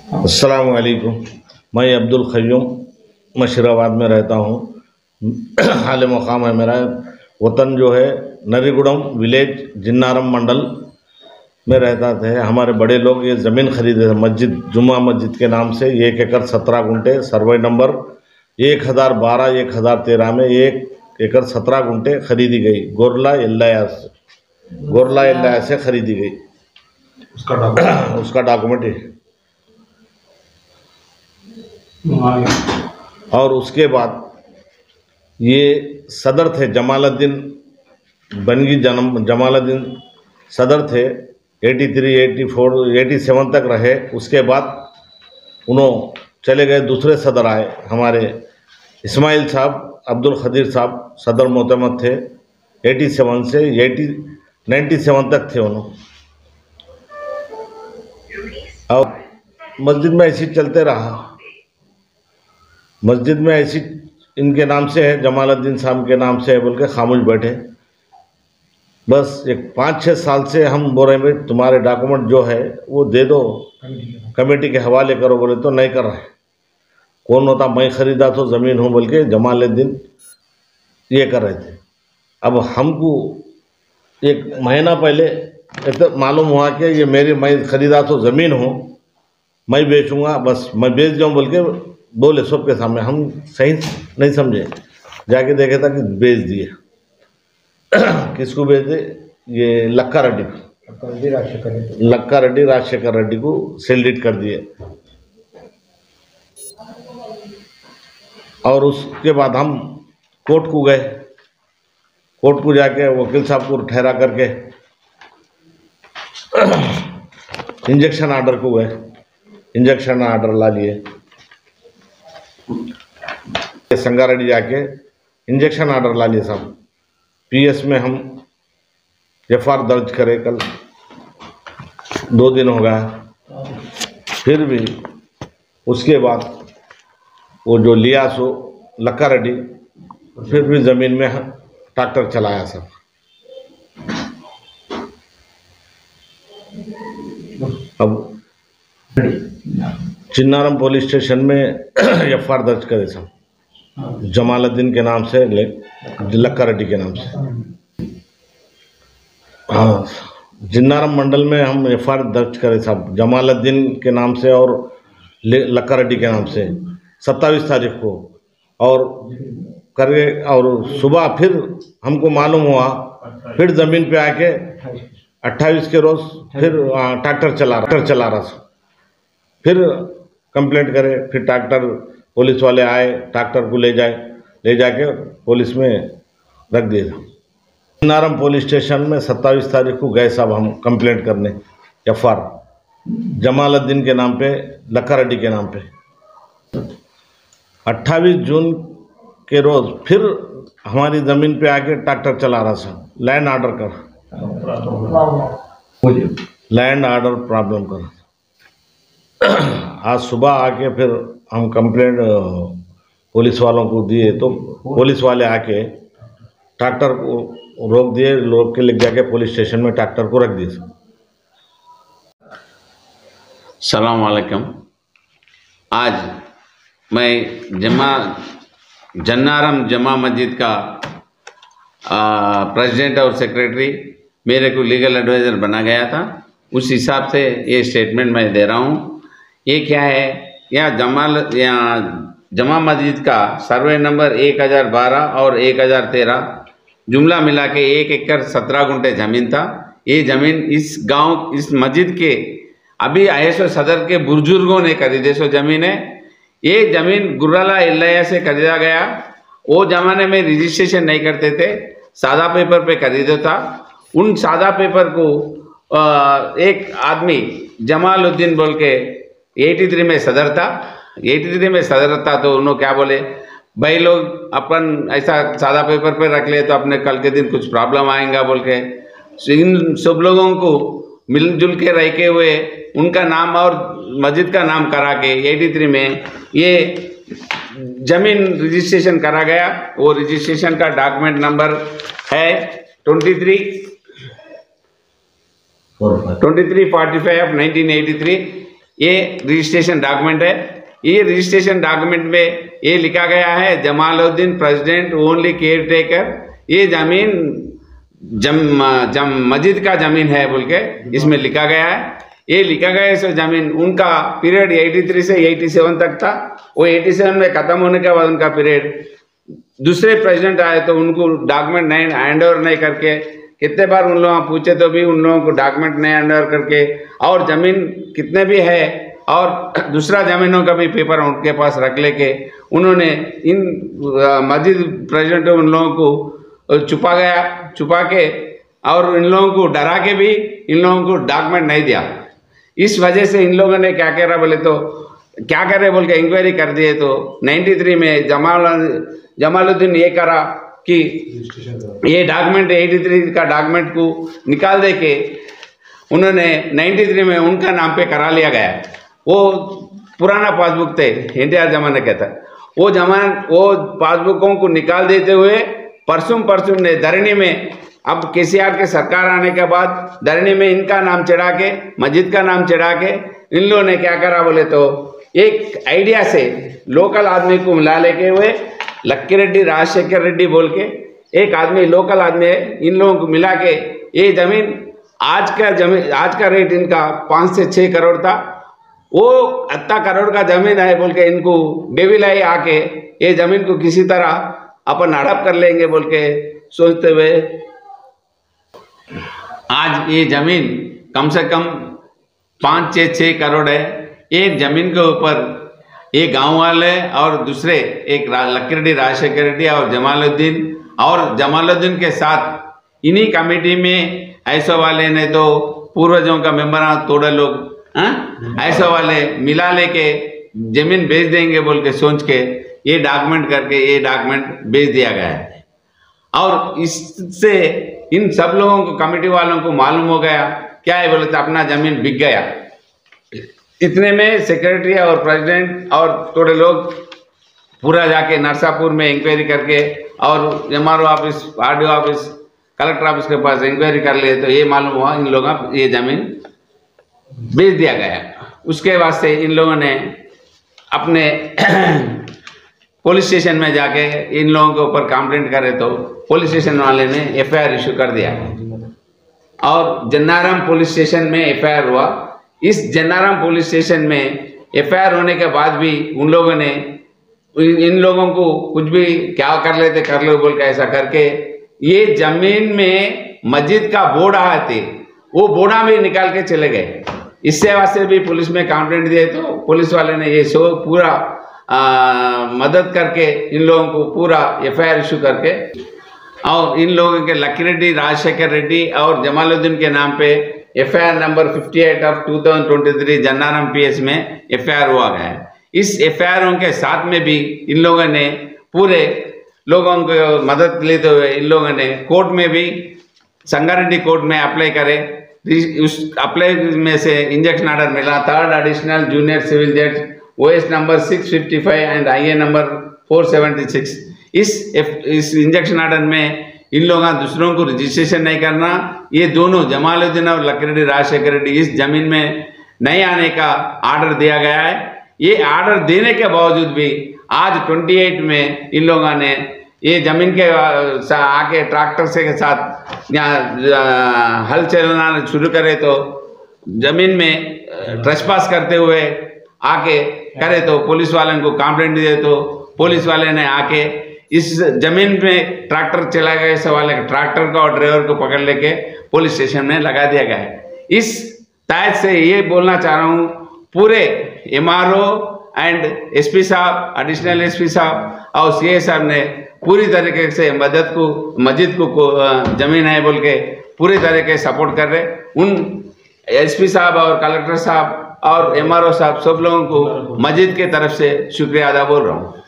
अस्सलाम वालेकुम। मैं अब्दुल क़य्यूम मशीराबाद में रहता हूँ। हाल मकाम है मेरा वतन जो है नरीगुड़म विलेज जिन्नारम मंडल में रहता थे। हमारे बड़े लोग ये ज़मीन खरीदे थे मस्जिद जुम्मा मस्जिद के नाम से 1 एकड़ 17 गुंठे सर्वे नंबर 1012 1013 में 1 एकड़ 17 गुंठे खरीदी गई। गोरला एल्लाया से खरीदी गई। उसका डॉक्यूमेंट और उसके बाद ये सदर थे जमालुद्दीन बनगी जमालुद्दीन सदर थे। 83, 84, 87 तक रहे। उसके बाद उन्होंने चले गए, दूसरे सदर आए हमारे इस्माइल साहब अब्दुल खदीर साहब सदर मोतमद थे। 87 से 97 तक थे उन्होंने। और मस्जिद में ऐसी चलते रहा। मस्जिद में ऐसी इनके नाम से है, जमालुद्दीन साहब के नाम से है बोल के खामोश बैठे। बस एक 5-6 साल से हम बोल रहे हैं तुम्हारे डॉक्यूमेंट जो है वो दे दो, कमेटी के हवाले करो, बोले तो नहीं कर रहे। कौन होता, मैं ख़रीदा तो ज़मीन हूँ बोल के जमालुद्दीन ये कर रहे थे। अब हमको 1 महीना पहले तो मालूम हुआ कि ये मैं ख़रीदा तो ज़मीन हूँ, मैं बेचूँगा, बस मैं बेच जाऊँ बोल के बोले सबके सामने। हम सही नहीं समझे, जाके देखे था कि बेच दिए। किसको बेच दे? ये लक्का रेड्डी राजशेखर रेड्डी को सेल डीड कर दिए। और उसके बाद हम कोर्ट को गए। कोर्ट को जाके वकील साहब को ठहरा करके इंजेक्शन ऑर्डर को गए। इंजेक्शन ऑर्डर ला लिए। संगारेड्डी जाके इंजेक्शन ऑर्डर ला लिए साहब। पीएस में हम एफआर दर्ज करे, कल 2 दिन हो गया। फिर भी उसके बाद वो जो लिया सो लक्का रेड्डी फिर भी ज़मीन में ट्रैक्टर चलाया सब। अब चिन्नारम पुलिस स्टेशन में एफआर दर्ज करे सब, जमालुद्दीन के नाम से, लक्का रेड्डी के नाम से। हाँ, जिन्नारम मंडल में हम एफआर दर्ज करे साहब जमालुद्दीन के नाम से और लक्का रेड्डी के नाम से 27 तारीख को। और करे और सुबह फिर हमको मालूम हुआ, फिर ज़मीन पे आके 28 के रोज़ फिर ट्रैक्टर चला रहा था। फिर कंप्लेंट करे, फिर ट्रैक्टर पुलिस वाले आए, ट्रैक्टर को ले जाके पुलिस में रख दिया। जिन्नारम पुलिस स्टेशन में 27 तारीख को गए साहब हम कंप्लेंट करने, एफआर जमालुद्दीन के नाम पे, लक्का रेड्डी के नाम पे। 28 जून के रोज़ फिर हमारी ज़मीन पे आके ट्रैक्टर चला रहा था। लैंड ऑर्डर प्रॉब्लम कर। आज सुबह आके फिर हम कंप्लेंट पुलिस वालों को दिए तो पुलिस वाले आके ट्रैक्टर को रोक दिए, रोक के ले जाके पुलिस स्टेशन में ट्रैक्टर को रख दिए। सलाम वालेकुम। आज मैं जन्नारम जमा मस्जिद का प्रेसिडेंट और सेक्रेटरी, मेरे को लीगल एडवाइज़र बना गया था, उस हिसाब से ये स्टेटमेंट मैं दे रहा हूँ। ये क्या है, यहाँ जमा मस्जिद का सर्वे नंबर 1012 और 1013 जुमला मिला के 1 एकड़ 17 गुंठे ज़मीन था। ये ज़मीन इस गांव, इस मस्जिद के अभी आयसो सदर के बुजुर्गों ने खरीदे सो ज़मीन है। ये ज़मीन गुर्राला एल्लाया से खरीदा गया। वो ज़माने में रजिस्ट्रेशन नहीं करते थे, सादा पेपर पे खरीदा था। उन सादा पेपर को एक आदमी जमालुद्दीन बोल के 83 में सदर था। 83 में सदर था तो उन्होंने क्या बोले, भाई लोग अपन ऐसा सादा पेपर पे रख ले तो अपने कल के दिन कुछ प्रॉब्लम आएगा बोल के इन सब लोगों को मिलजुल के रह के हुए उनका नाम और मस्जिद का नाम करा के 83 में ये ज़मीन रजिस्ट्रेशन करा गया। वो रजिस्ट्रेशन का डॉक्यूमेंट नंबर है 2345 of 1983। ये रजिस्ट्रेशन डॉक्यूमेंट है। ये रजिस्ट्रेशन डॉक्यूमेंट में ये लिखा गया है Jamaluddin president only care taker. ये जमीन मस्जिद का जमीन है बोल के इसमें लिखा गया है। ये लिखा गया है, जमीन उनका पीरियड 83 से 87 तक था। वो 87 में खत्म होने के बाद उनका पीरियड दूसरे प्रेसिडेंट आए तो उनको डॉक्यूमेंट नहीं हैंड ओवर नहीं करके, कितने बार उन लोगों पूछे तो भी उन लोगों को डॉक्यूमेंट नहीं हैंड ओवर करके, और जमीन कितने भी है और दूसरा जमीनों का भी पेपर उनके पास रख लेके उन्होंने इन मस्जिद प्रेसिडेंट उन लोगों को छुपा के और इन लोगों को डरा के भी इन लोगों को डॉक्यूमेंट नहीं दिया। इस वजह से इन लोगों ने क्या करा बोले तो क्या करे बोल के इंक्वायरी कर दिए तो 93 में जमालुद्दीन ये करा कि ये डॉक्यूमेंट 83 का डॉक्यूमेंट को निकाल दे के उन्होंने 93 में उनका नाम पे करा लिया गया। वो पुराना पासबुक थे एनटीआर जमाने का था, वो पासबुकों को निकाल देते हुए परसों ने धरनी में, अब केसीआर के सरकार आने के बाद धरनी में इनका नाम चढ़ा के, मस्जिद का नाम चढ़ा के इन लोगों ने क्या करा बोले तो एक आइडिया से लोकल आदमी को मिला लेके हुए लक्की रेड्डी राजशेखर रेड्डी बोल के एक आदमी लोकल आदमी है, इन लोगों को मिला के ये जमीन आज का रेट इनका 5 से 6 करोड़ था, वो 80 करोड़ का जमीन है बोल के इनको डेविलाई आके ये जमीन को किसी तरह अपन हड़प कर लेंगे बोल के सोचते हुए आज ये जमीन कम से कम 5-6 करोड़ है। एक जमीन के ऊपर ये गांव वाले और दूसरे एक लक्की रेड्डी राजशेखर रेड्डी और जमालुद्दीन के साथ इन्हीं कमेटी में ऐसा वाले ने तो पूर्वजों का मेंबर थोड़े लोग ऐसा वाले मिला लेके जमीन बेच देंगे बोल के सोच के ये डॉक्यूमेंट करके ये डॉक्यूमेंट बेच दिया गया है। और इससे इन सब लोगों को कमेटी वालों को मालूम हो गया क्या है बोले तो अपना जमीन बिक गया। इतने में सेक्रेटरी और प्रेसिडेंट और थोड़े लोग पूरा जाके नरसापुर में इंक्वायरी करके और MRO office, RDO office, collector office के पास इंक्वायरी कर लिए तो ये मालूम हुआ इन लोगों का ये जमीन बेच दिया गया। उसके बाद से इन लोगों ने अपने पुलिस स्टेशन में जाके इन लोगों के ऊपर कंप्लेंट करे तो पुलिस स्टेशन वाले ने एफआईआर इशू कर दिया और जन्नाराम पुलिस स्टेशन में एफआईआर हुआ। इस जन्नाराम पुलिस स्टेशन में एफआईआर होने के बाद भी उन लोगों ने इन लोगों को कुछ भी क्या कर लेते कर लो बोल के ऐसा करके ये जमीन में मस्जिद का बोर्ड आए थे वो बोर्डा भी निकाल के चले गए। इससे वास्ते भी पुलिस में कंप्लेंट दिए तो पुलिस वाले ने ये सो पूरा मदद करके इन लोगों को पूरा एफआईआर इशू करके और इन लोगों के लक्की रेड्डी राजशेखर रेड्डी और जमालुद्दीन के नाम पे एफआईआर नंबर 58 ऑफ 2023 जन्नाराम पीएस में एफआईआर हुआ गया है। इस एफआईआर के साथ में भी इन लोगों ने पूरे लोगों को मदद लेते हुए इन लोगों ने कोर्ट में भी संगारेड्डी कोर्ट में अप्लाई करे। उस अप्लाई में से इंजेक्शन ऑर्डर मिला। 3rd एडिशनल जूनियर सिविल जज OS number 655 and IA number 476। इस इंजेक्शन ऑर्डर में इन लोगों दूसरों को रजिस्ट्रेशन नहीं करना, ये दोनों जमालुद्दीन और लक्की रेड्डी राजशेखर रेड्डी इस जमीन में नहीं आने का ऑर्डर दिया गया है। ये ऑर्डर देने के बावजूद भी आज 28 में इन लोगों ने ये जमीन के आके ट्रैक्टर से के साथ यहाँ हल चलाना शुरू करे तो जमीन में ट्रेसपास करते हुए आके करे तो पुलिस वाले को कंप्लेंट दिए तो पुलिस वाले ने आके इस जमीन में ट्रैक्टर चला गया सवाल है ट्रैक्टर का और ड्राइवर को पकड़ लेके पुलिस स्टेशन में लगा दिया गया है। इस तहत से ये बोलना चाह रहा हूँ पूरे MRO एंड SP साहब, एडिशनल SP साहब और CA साहब ने पूरी तरीके से मस्जिद को जमीन है बोल के पूरी तरीके सपोर्ट कर रहे। उन SP साहब और कलेक्टर साहब और MRO साहब सब लोगों को मस्जिद के तरफ से शुक्रिया अदा बोल रहा हूँ।